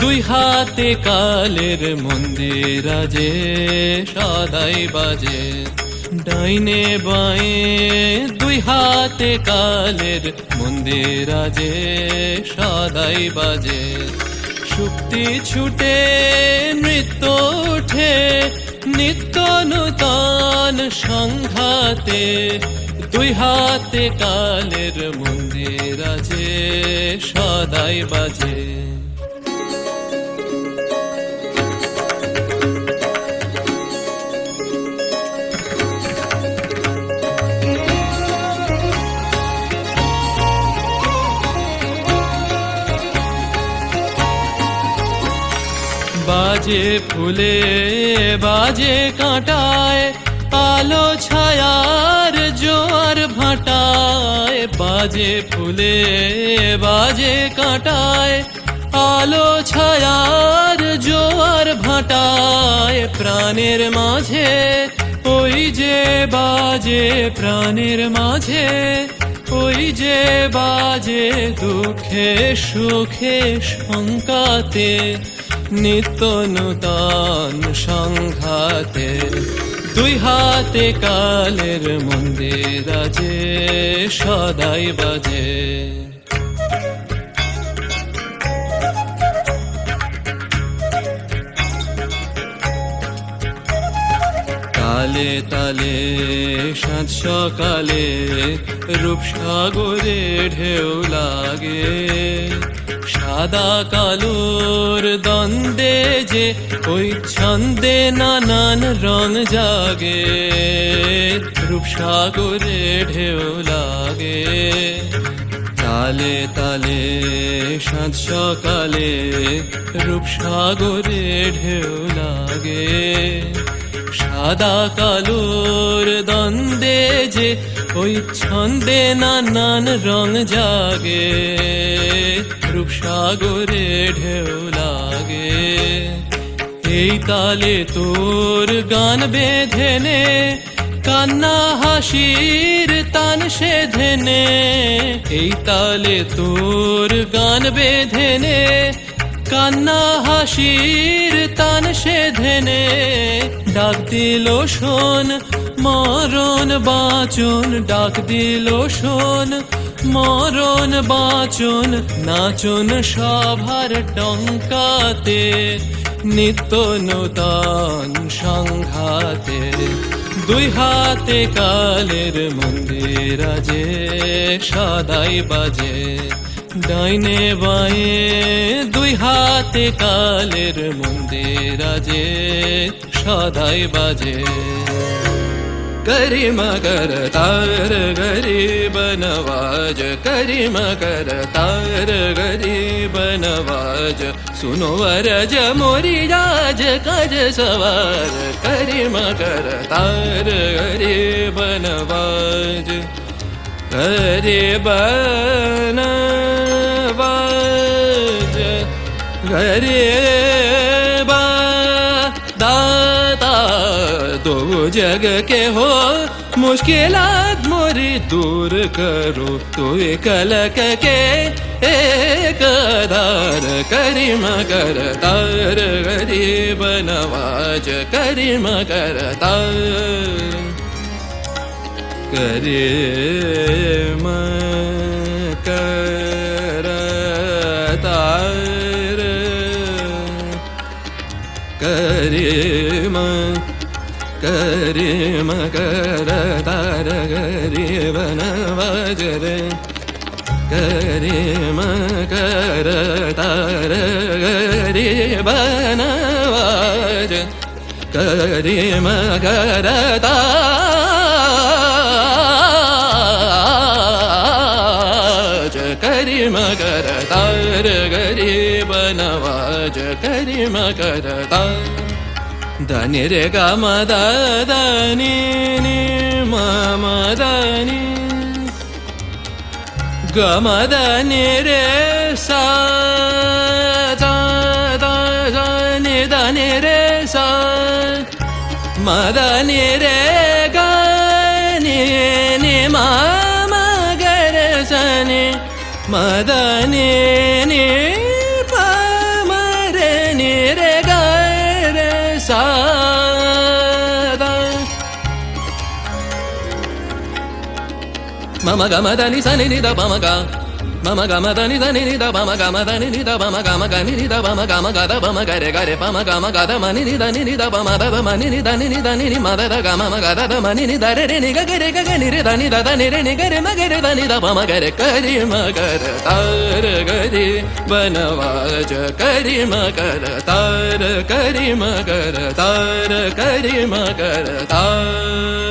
দুই হাতে কালের মন্দির আজে সদাই বাজে, ডাইনে বাঁয়ে দুই হাতে কালের মন্দির আজে সদাই বাজে। শুক্তি ছুটে নৃত্য ওঠে নিত্য নূতন সংঘাতে, দুই হাতে কালের মন্দির আজে সদাই বাজে। বাজে ফুলে বাজে কাঁটায় আলো ছায়ার জোয়ার ভাটায়, বাজে ফুলে বাজে কাঁটায় আলো ছায়ার জোয়ার ভাটায়। প্রাণের মাঝে ওই যে বাজে, প্রাণের মাঝে ওই যে বাজে, দুঃখে সুখে শঙ্কাতে নিত্য নূতন সংঘাতে, দুই হাতে কালের মন্দির আজে সদাই বাজে। তালে তালে সাত সকালে রূপসাগরে ঢেউ লাগে, সাদা কালোর দ্বন্দ্বে যে ওই ছন্দে নানান রং জাগে, রূপসাগরে ঢেউ লাগে। তালে তালে সাত সকালে রূপসাগরে ঢেউ লাগে, সাদা কালোর দ্বন্দ্বে যে ওই ছন্দে নানান রং জাগে, রূপসাগরে ঢেউ লাগে। এই তালে তোর গান বেঁধে নে কান্না হাসির তান সেধে নে, এই তালে তোর গান বেঁধে নে কান্না হাসির তান সেধে নে। ডাক দিল শোন মরণ বাঁচন, ডাক দিল শোন মরণ বাঁচন, নাচন সভার ডঙ্কাতে নিত্য নূতন সংঘাতে, দুই হাতে কালের মন্দির আজে সদাই বাজে, ডাইনে বাঁয়ে দুই হাতে কালের মন্দির আজে সদাই বাজে। करी मकर तार गरीब नवाज, करी मकर तार गरीब नवाज, सुनो वरज मोरी राज कज सवार, करी मकर तार गरीब नवाज, गरीब नवाज, गरीब दाता दो जग के हो मुश्किलात मोरी दूर करो, तो कलक के एक दार, करी मकर तार गरीब नवाज, करी मकर तार, करी मकर तार, करी करी मकर तार गरीब नवाज रे, करी मकर तार गरीब नवाज, करी मकर ताज, करी मकर तार गरीब नवाज, करी मकर तार। धनि रे ग म द द नि नि म म द नि, ग म द नि रे सा द द द नि द नि रे सा, म द नि रे ग नि नि म म ग रे सा नि, म द नि नि प म रे మమ గమ దని సని ని ద పమ గ మమ గమ దని దని ని ద పమ గమ దని ని ద పమ గమ గని ని ద పమ గమ గద పమ గరే గరే పమ గమ గద మని ని దని ని ద పమ ద మని ని దని ని దని ని మద ద గమ మ గద ద మని ని ద రే ని గ గరే గ ని రే దని ద దని రే ని గరే మ గరే దని ద పమ గరే కరి మ గర తార గరి వనవాజ కరి మ గర తార కరి మ గర తార కరి మ గర తార